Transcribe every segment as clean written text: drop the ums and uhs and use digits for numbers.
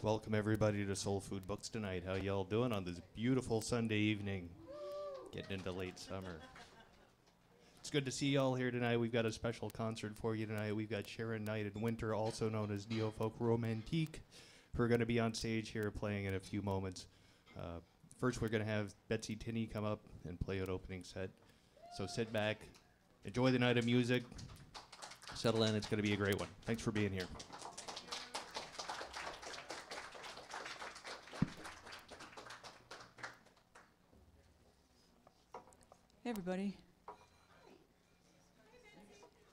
Welcome everybody to Soul Food Books tonight. How y'all doing on this beautiful Sunday evening? Getting into late summer. It's good to see y'all here tonight. We've got a special concert for you tonight. We've got Sharon Knight and Winter, also known as Neofolk Romantique, who are going to be on stage here playing in a few moments. First, we're going to have Betsy Tinney come up and play an opening set. So sit back, enjoy the night of music, settle in. It's going to be a great one. Thanks for being here. Hey, everybody.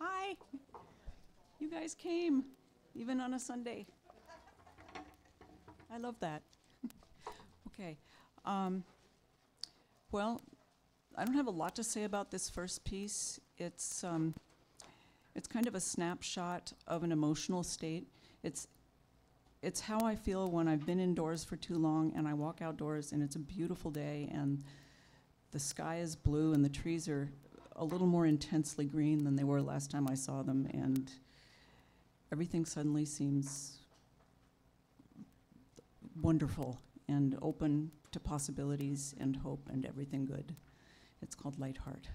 Hi. You guys came, even on a Sunday. I love that. Okay. Well, I don't have a lot to say about this first piece. It's kind of a snapshot of an emotional state. It's how I feel when I've been indoors for too long and I walk outdoors and it's a beautiful day and the sky is blue and the trees are a little more intensely green than they were last time I saw them, and everything suddenly seems wonderful and open to possibilities and hope and everything good. It's called Light Heart.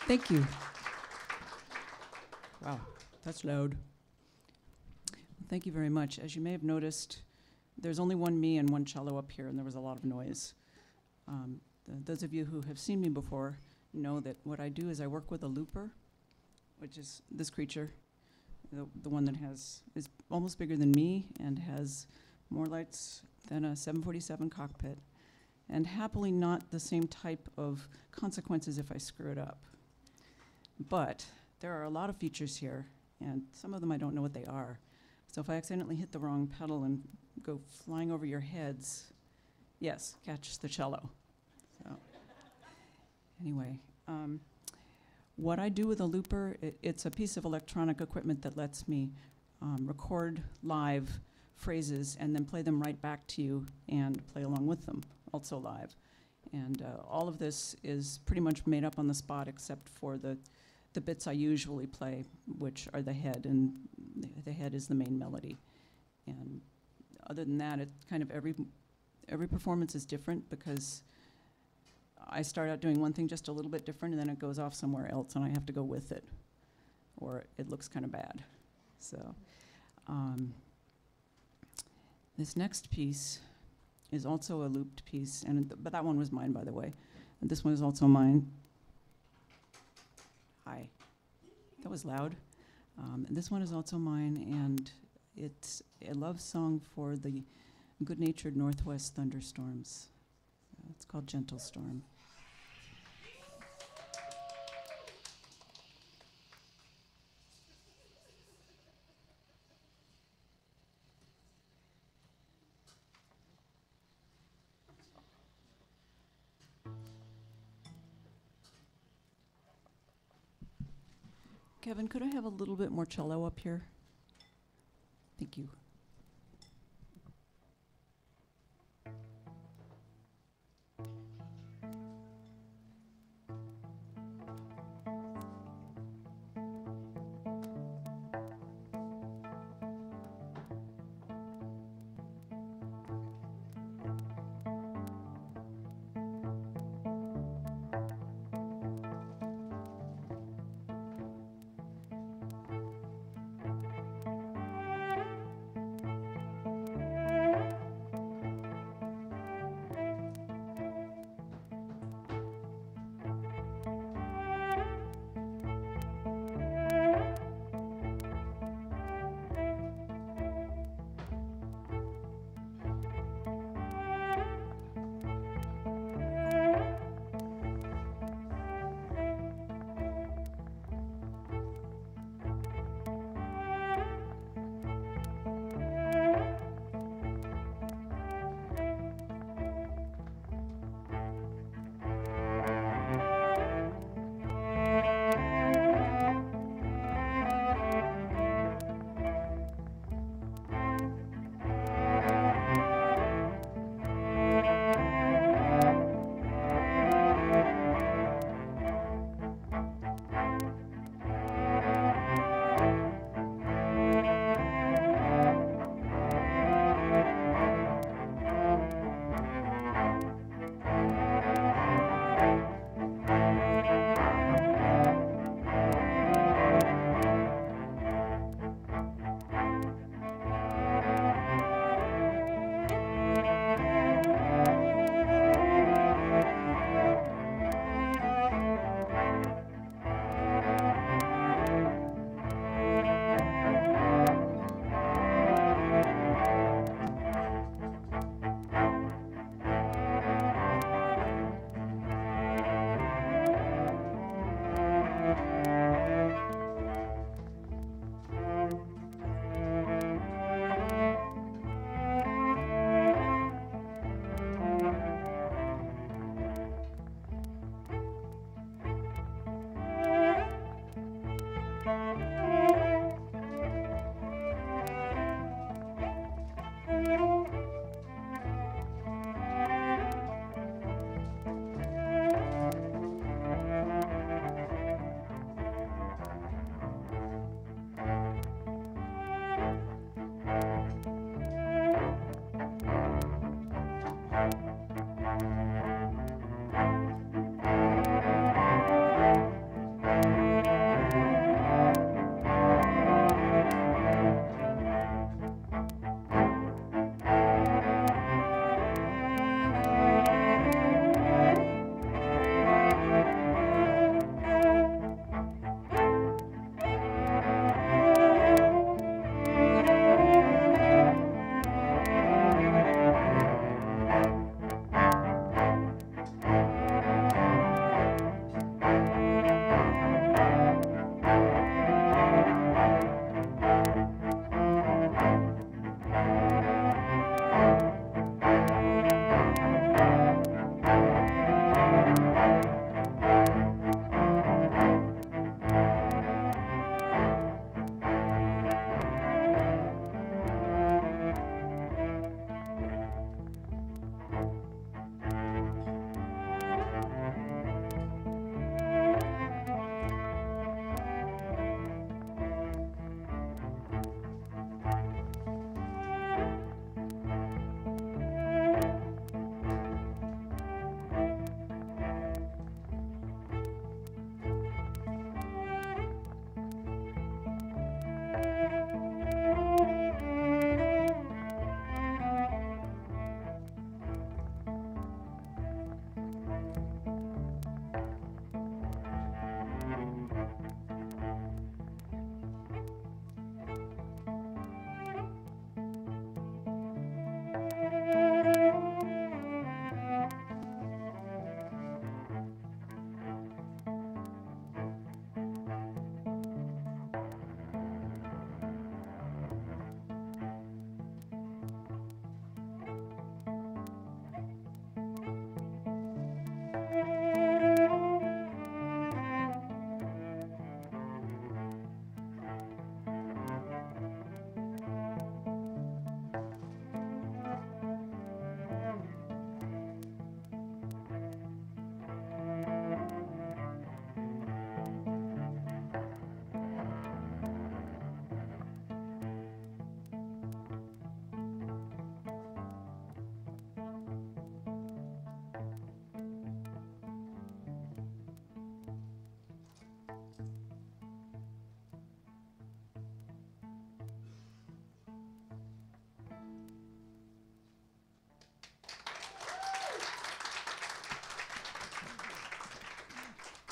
Thank you. Wow, that's loud. Thank you very much. As you may have noticed, there's only one me and one cello up here, and there was a lot of noise. Those of you who have seen me before know that what I do is I work with a looper, which is this creature, the one that is almost bigger than me and has more lights than a 747 cockpit, and happily not the same type of consequences if I screw it up. But there are a lot of features here, and some of them I don't know what they are. So if I accidentally hit the wrong pedal and go flying over your heads, yes, catch the cello. So anyway, what I do with a looper, it's a piece of electronic equipment that lets me record live phrases and then play them right back to you and play along with them, also live. And all of this is pretty much made up on the spot except for the bits I usually play, which are the head, and the head is the main melody. And other than that, it kind of every performance is different because I start out doing one thing just a little bit different, and then it goes off somewhere else, and I have to go with it, or it looks kind of bad. So this next piece is also a looped piece, but that one was mine, by the way. And this one is also mine. Hi. That was loud. And this one is also mine, and it's a love song for the good-natured northwest thunderstorms. It's called Gentle Storm. Kevin, could I have a little bit more cello up here? Thank you.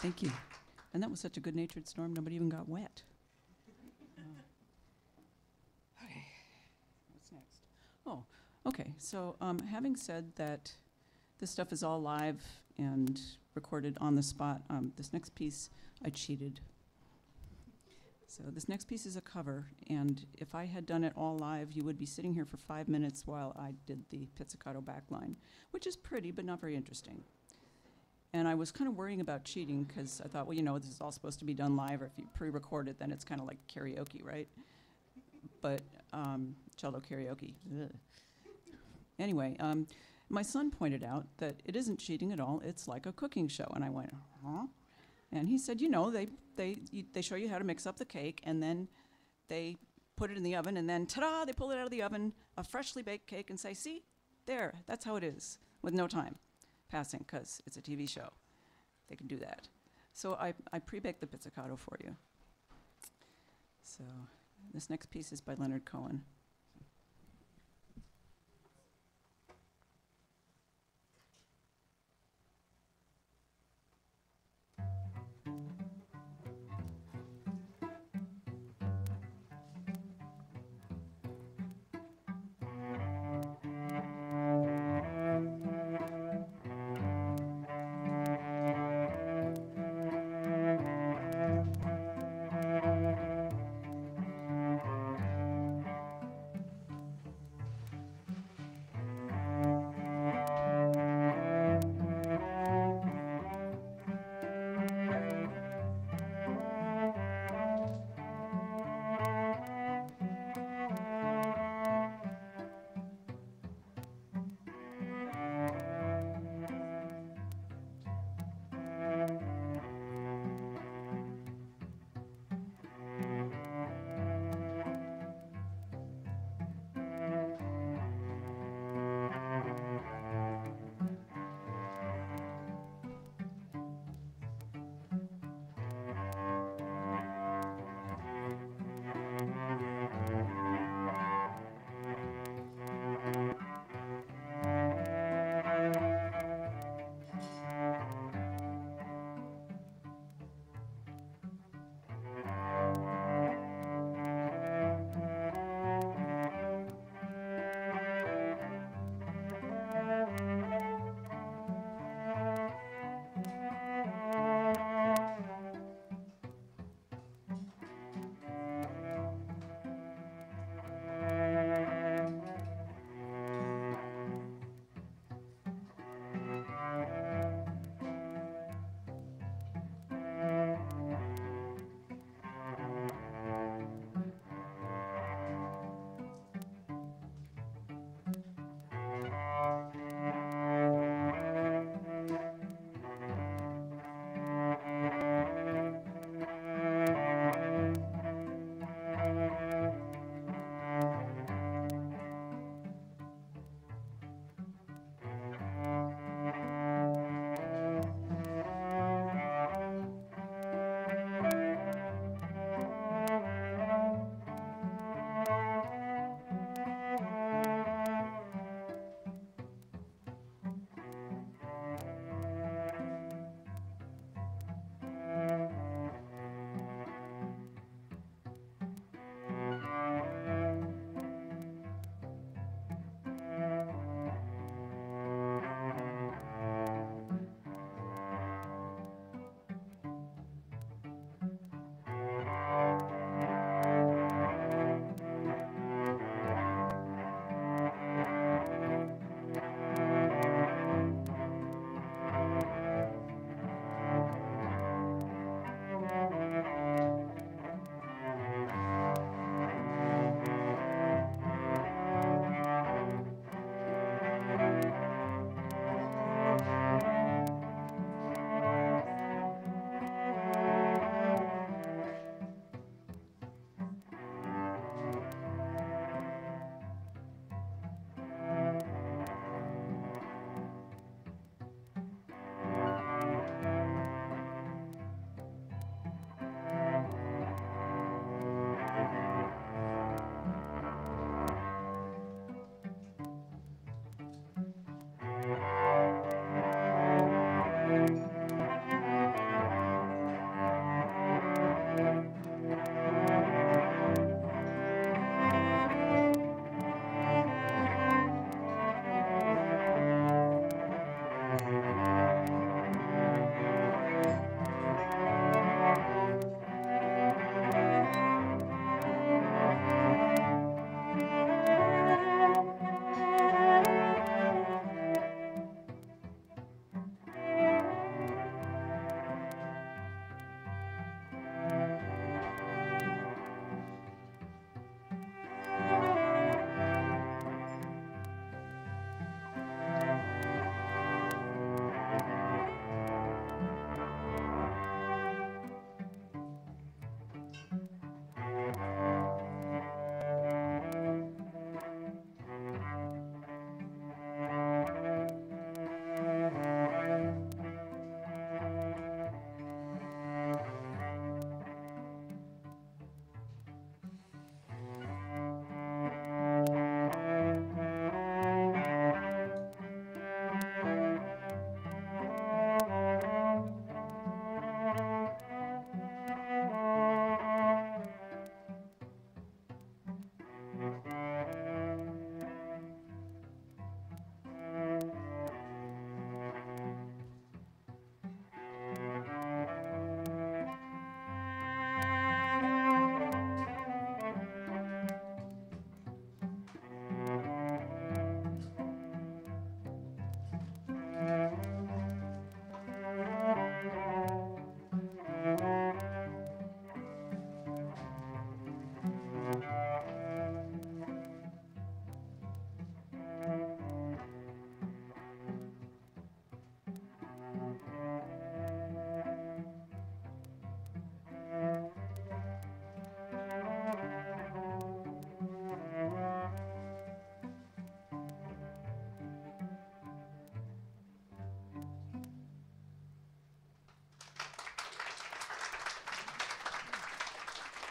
Thank you. And that was such a good-natured storm, nobody even got wet. Okay, what's next? Oh, okay, so having said that this stuff is all live and recorded on the spot, this next piece, I cheated. So this next piece is a cover, and if I had done it all live, you would be sitting here for 5 minutes while I did the pizzicato backline, which is pretty, but not very interesting. And I was kind of worrying about cheating because I thought, well, you know, this is all supposed to be done live, or if you pre-record it, then it's kind of like karaoke, right? But cello karaoke. Ugh. Anyway, my son pointed out that it isn't cheating at all. It's like a cooking show. And I went, huh? And he said, you know, they show you how to mix up the cake, and then they put it in the oven, and then, ta-da, they pull it out of the oven, a freshly baked cake, and say, see, there, that's how it is, with no time passing, because it's a TV show. They can do that. So I pre-baked the pizzicato for you. So this next piece is by Leonard Cohen.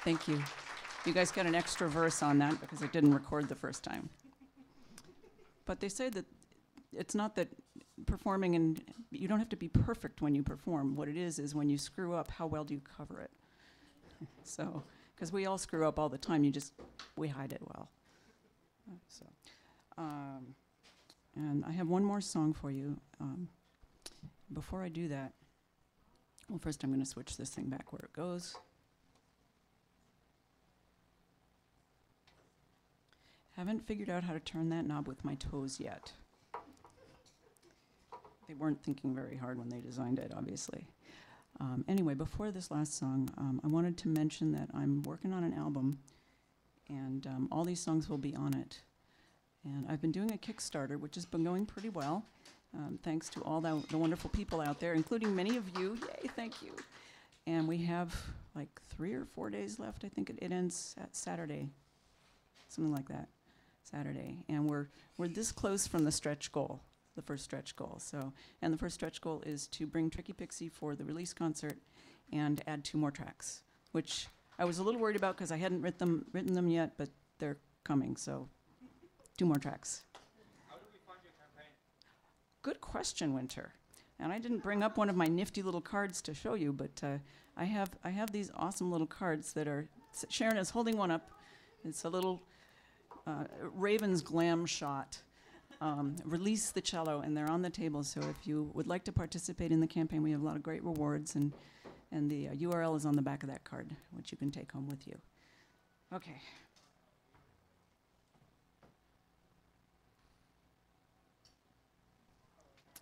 Thank you. You guys got an extra verse on that because it didn't record the first time. But they say that it's not that performing, and you don't have to be perfect when you perform. What it is when you screw up, how well do you cover it? So, because we all screw up all the time, we hide it well. So, and I have one more song for you. Before I do that, well, first I'm going to switch this thing back where it goes. Haven't figured out how to turn that knob with my toes yet. They weren't thinking very hard when they designed it, obviously. Anyway, before this last song, I wanted to mention that I'm working on an album, and all these songs will be on it. And I've been doing a Kickstarter, which has been going pretty well, thanks to all the wonderful people out there, including many of you. Yay, thank you. And we have like 3 or 4 days left. I think it ends at Saturday, something like that, Saturday. And we're this close from the stretch goal, the first stretch goal. So, and the first stretch goal is to bring Tricky Pixie for the release concert and add 2 more tracks, which I was a little worried about because I hadn't written them yet, but they're coming, so 2 more tracks. How do we fund your campaign? Good question, Winter. And I didn't bring up one of my nifty little cards to show you, but I have these awesome little cards that are, Sharon is holding one up. It's a little Raven's glam shot. Release the cello, and they're on the table, so if you would like to participate in the campaign, we have a lot of great rewards, and the URL is on the back of that card, which you can take home with you. Okay.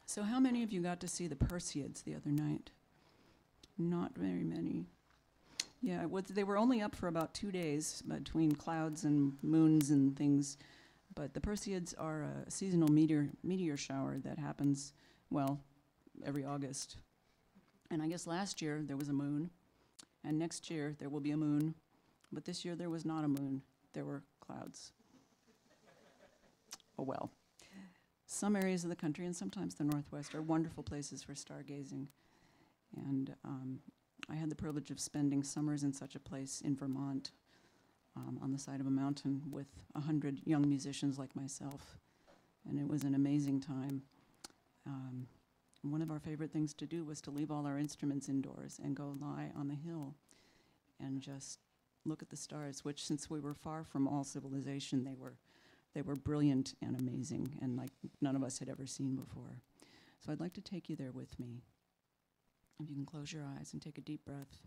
So how many of you got to see the Perseids the other night? Not very many. Yeah, they were only up for about 2 days between clouds and moons and things. But the Perseids are a seasonal meteor shower that happens, well, every August. And I guess last year there was a moon, and next year there will be a moon. But this year there was not a moon. There were clouds. Oh well. Some areas of the country, and sometimes the Northwest, are wonderful places for stargazing. And I had the privilege of spending summers in such a place in Vermont, on the side of a mountain with 100 young musicians like myself. And it was an amazing time. One of our favorite things to do was to leave all our instruments indoors and go lie on the hill and just look at the stars, which, since we were far from all civilization, they were brilliant and amazing, and like none of us had ever seen before. So I'd like to take you there with me. If you can close your eyes and take a deep breath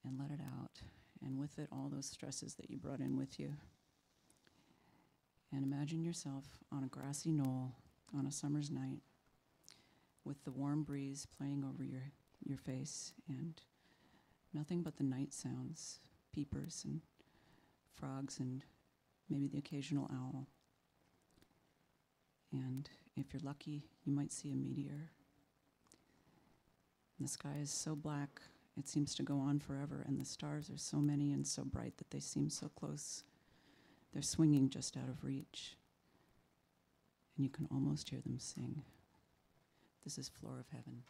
and let it out, and with it all those stresses that you brought in with you. And imagine yourself on a grassy knoll on a summer's night with the warm breeze playing over your face, and nothing but the night sounds, peepers and frogs and maybe the occasional owl. And if you're lucky, you might see a meteor. And the sky is so black, it seems to go on forever, and the stars are so many and so bright that they seem so close. They're swinging just out of reach, and you can almost hear them sing. This is Floor of Heaven.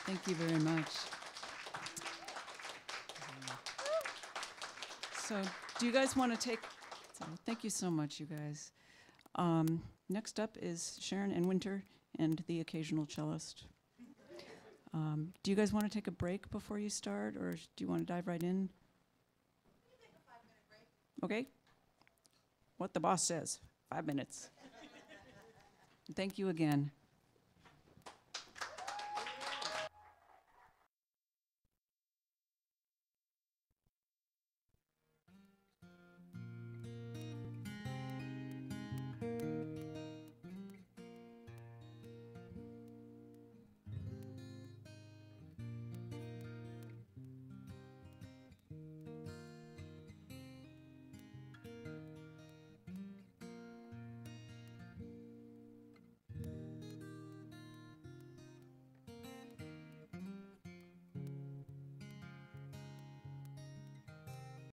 Thank you very much. So, do you guys want to take? Thank you so much, you guys. Next up is Sharon and Winter and the occasional cellist. Do you guys want to take a break before you start, or do you want to dive right in? We can take a 5-minute break. Okay. What the boss says. 5 minutes. Thank you again.